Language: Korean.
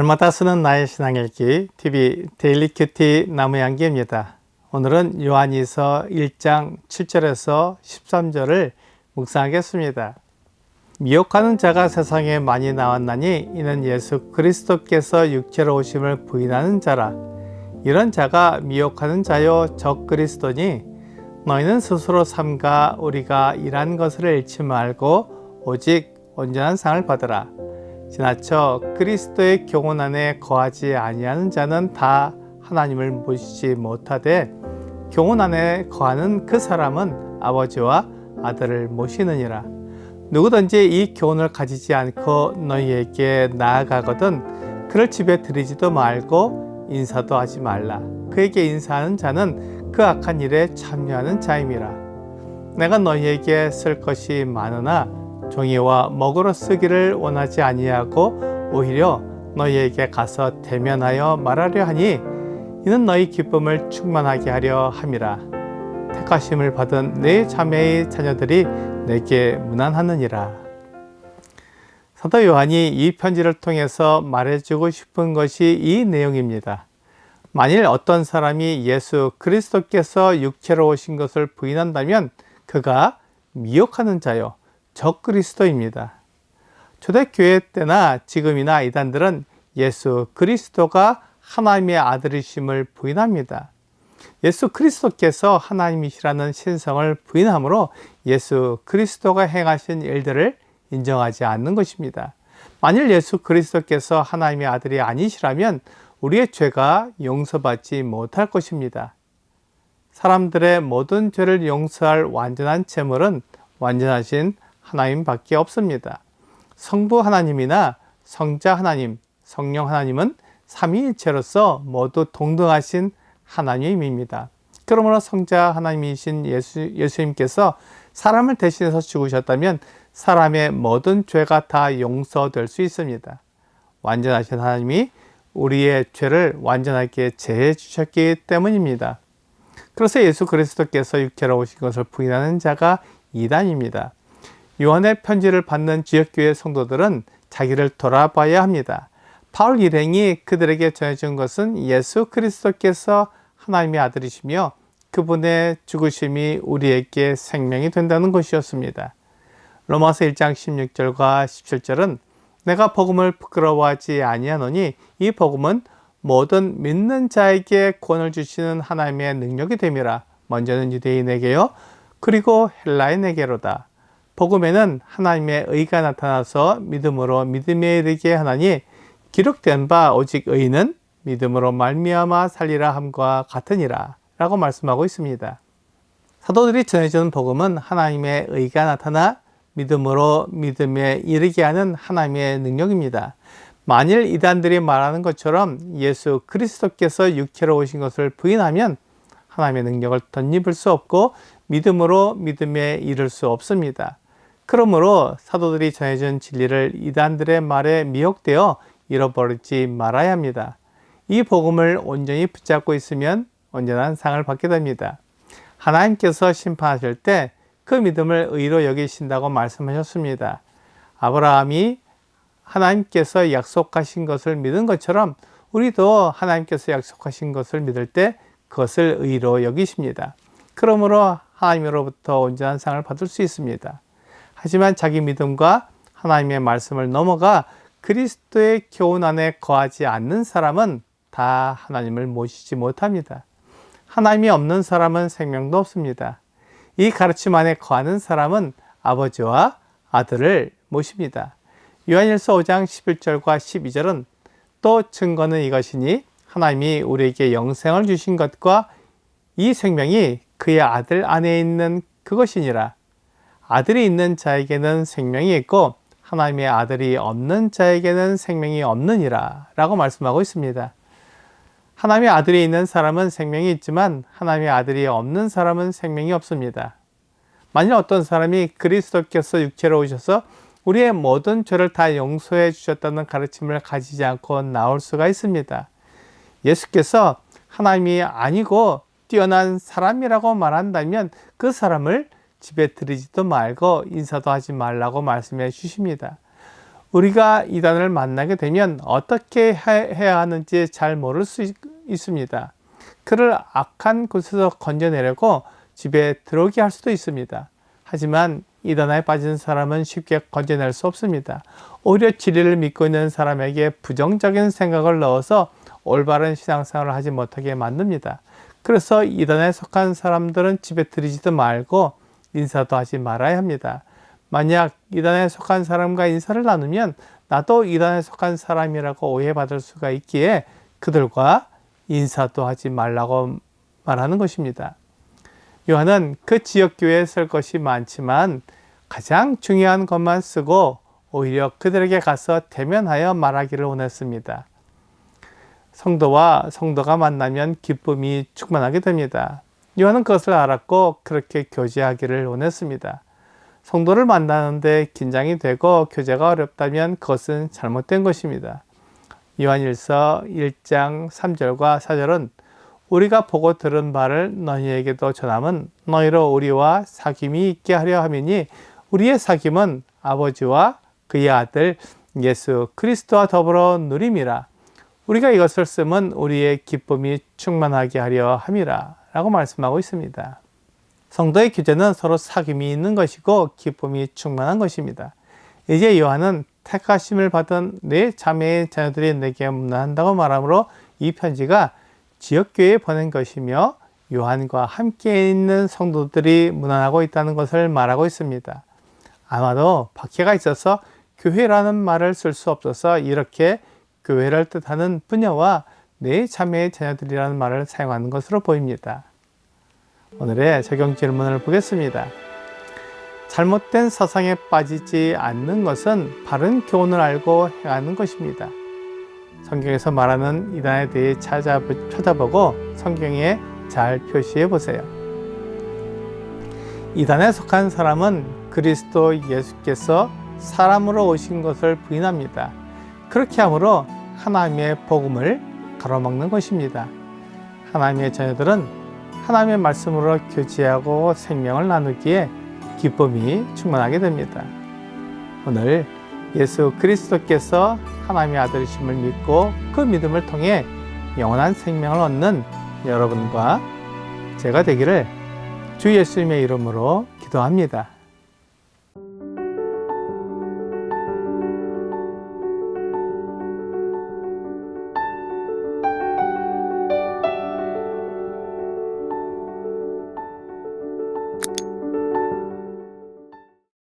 날마다 쓰는 나의 신앙읽기 TV 데일리 큐티 나무양기입니다. 오늘은 요한이서 1장 7절에서 13절을 묵상하겠습니다. 미혹하는 자가 세상에 많이 나왔나니 이는 예수 그리스도께서 육체로 오심을 부인하는 자라. 이런 자가 미혹하는 자요 적 그리스도니 너희는 스스로 삼가 우리가 일한 것을 잃지 말고 오직 온전한 상을 받으라. 지나쳐 그리스도의 교훈 안에 거하지 아니하는 자는 다 하나님을 모시지 못하되 교훈 안에 거하는 그 사람은 아버지와 아들을 모시느니라. 누구든지 이 교훈을 가지지 않고 너희에게 나아가거든 그를 집에 들이지도 말고 인사도 하지 말라. 그에게 인사하는 자는 그 악한 일에 참여하는 자임이라. 내가 너희에게 쓸 것이 많으나 종이와 먹으로 쓰기를 원하지 아니하고 오히려 너희에게 가서 대면하여 말하려 하니 이는 너희 기쁨을 충만하게 하려 함이라. 택하심을 받은 내 자매의 자녀들이 내게 문안하느니라. 사도 요한이 이 편지를 통해서 말해주고 싶은 것이 이 내용입니다. 만일 어떤 사람이 예수 그리스도께서 육체로 오신 것을 부인한다면 그가 미혹하는 자요 적 그리스도입니다. 초대교회 때나 지금이나 이단들은 예수 그리스도가 하나님의 아들이심을 부인합니다. 예수 그리스도께서 하나님이시라는 신성을 부인하므로 예수 그리스도가 행하신 일들을 인정하지 않는 것입니다. 만일 예수 그리스도께서 하나님의 아들이 아니시라면 우리의 죄가 용서받지 못할 것입니다. 사람들의 모든 죄를 용서할 완전한 제물은 완전하신 하나님밖에 없습니다. 성부 하나님이나 성자 하나님, 성령 하나님은 삼위일체로서 모두 동등하신 하나님입니다. 그러므로 성자 하나님이신 예수님께서 사람을 대신해서 죽으셨다면 사람의 모든 죄가 다 용서될 수 있습니다. 완전하신 하나님이 우리의 죄를 완전하게 제해 주셨기 때문입니다. 그래서 예수 그리스도께서 육체로 오신 것을 부인하는 자가 이단입니다. 요한의 편지를 받는 지역교회 성도들은 자기를 돌아봐야 합니다. 바울 일행이 그들에게 전해준 것은 예수 그리스도께서 하나님의 아들이시며 그분의 죽으심이 우리에게 생명이 된다는 것이었습니다. 로마서 1장 16절과 17절은 내가 복음을 부끄러워하지 아니하노니 이 복음은 모든 믿는 자에게 구원을 주시는 하나님의 능력이 됨이라. 먼저는 유대인에게요 그리고 헬라인에게로다. 복음에는 하나님의 의가 나타나서 믿음으로 믿음에 이르게 하나니 기록된 바 오직 의인은 믿음으로 말미암아 살리라 함과 같으니라 라고 말씀하고 있습니다. 사도들이 전해주는 복음은 하나님의 의가 나타나 믿음으로 믿음에 이르게 하는 하나님의 능력입니다. 만일 이단들이 말하는 것처럼 예수 그리스도께서 육체로 오신 것을 부인하면 하나님의 능력을 덧입을 수 없고 믿음으로 믿음에 이를 수 없습니다. 그러므로 사도들이 전해준 진리를 이단들의 말에 미혹되어 잃어버리지 말아야 합니다. 이 복음을 온전히 붙잡고 있으면 온전한 상을 받게 됩니다. 하나님께서 심판하실 때 그 믿음을 의로 여기신다고 말씀하셨습니다. 아브라함이 하나님께서 약속하신 것을 믿은 것처럼 우리도 하나님께서 약속하신 것을 믿을 때 그것을 의로 여기십니다. 그러므로 하나님으로부터 온전한 상을 받을 수 있습니다. 하지만 자기 믿음과 하나님의 말씀을 넘어가 그리스도의 교훈 안에 거하지 않는 사람은 다 하나님을 모시지 못합니다. 하나님이 없는 사람은 생명도 없습니다. 이 가르침 안에 거하는 사람은 아버지와 아들을 모십니다. 요한일서 5장 11절과 12절은 또 증거는 이것이니 하나님이 우리에게 영생을 주신 것과 이 생명이 그의 아들 안에 있는 그것이니라. 아들이 있는 자에게는 생명이 있고 하나님의 아들이 없는 자에게는 생명이 없느니라 라고 말씀하고 있습니다. 하나님의 아들이 있는 사람은 생명이 있지만 하나님의 아들이 없는 사람은 생명이 없습니다. 만일 어떤 사람이 그리스도께서 육체로 오셔서 우리의 모든 죄를 다 용서해 주셨다는 가르침을 가지지 않고 나올 수가 있습니다. 예수께서 하나님이 아니고 뛰어난 사람이라고 말한다면 그 사람을 집에 들이지도 말고 인사도 하지 말라고 말씀해 주십니다. 우리가 이단을 만나게 되면 어떻게 해야 하는지 잘 모를 수 있습니다. 그를 악한 곳에서 건져내려고 집에 들어오게 할 수도 있습니다. 하지만 이단에 빠진 사람은 쉽게 건져낼 수 없습니다. 오히려 진리를 믿고 있는 사람에게 부정적인 생각을 넣어서 올바른 신앙생활을 하지 못하게 만듭니다. 그래서 이단에 속한 사람들은 집에 들이지도 말고 인사도 하지 말아야 합니다. 만약 이단에 속한 사람과 인사를 나누면 나도 이단에 속한 사람이라고 오해받을 수가 있기에 그들과 인사도 하지 말라고 말하는 것입니다. 요한은 그 지역교회에 쓸 것이 많지만 가장 중요한 것만 쓰고 오히려 그들에게 가서 대면하여 말하기를 원했습니다. 성도와 성도가 만나면 기쁨이 충만하게 됩니다. 요한은 그것을 알았고 그렇게 교제하기를 원했습니다. 성도를 만나는데 긴장이 되고 교제가 어렵다면 그것은 잘못된 것입니다. 요한일서 1장 3절과 4절은 우리가 보고 들은 바를 너희에게도 전함은 너희로 우리와 사귐이 있게 하려 함이니 우리의 사귐은 아버지와 그의 아들 예수 그리스도와 더불어 누림이라. 우리가 이것을 쓰면 우리의 기쁨이 충만하게 하려 함이라 라고 말씀하고 있습니다. 성도의 교제는 서로 사귐이 있는 것이고 기쁨이 충만한 것입니다. 이제 요한은 택하심을 받은 네 자매의 자녀들이 내게 문안한다고 말하므로 이 편지가 지역교회에 보낸 것이며 요한과 함께 있는 성도들이 문안하고 있다는 것을 말하고 있습니다. 아마도 박해가 있어서 교회라는 말을 쓸 수 없어서 이렇게 교회를 뜻하는 부녀와 네 자매의 자녀들이라는 말을 사용하는 것으로 보입니다. 오늘의 적용 질문을 보겠습니다. 잘못된 사상에 빠지지 않는 것은 바른 교훈을 알고 행하는 것입니다. 성경에서 말하는 이단에 대해 찾아보고 성경에 잘 표시해 보세요. 이단에 속한 사람은 그리스도 예수께서 사람으로 오신 것을 부인합니다. 그렇게 함으로 하나님의 복음을 가로막는 것입니다. 하나님의 자녀들은 하나님의 말씀으로 교제하고 생명을 나누기에 기쁨이 충만하게 됩니다. 오늘 예수 그리스도께서 하나님의 아들이심을 믿고 그 믿음을 통해 영원한 생명을 얻는 여러분과 제가 되기를 주 예수님의 이름으로 기도합니다.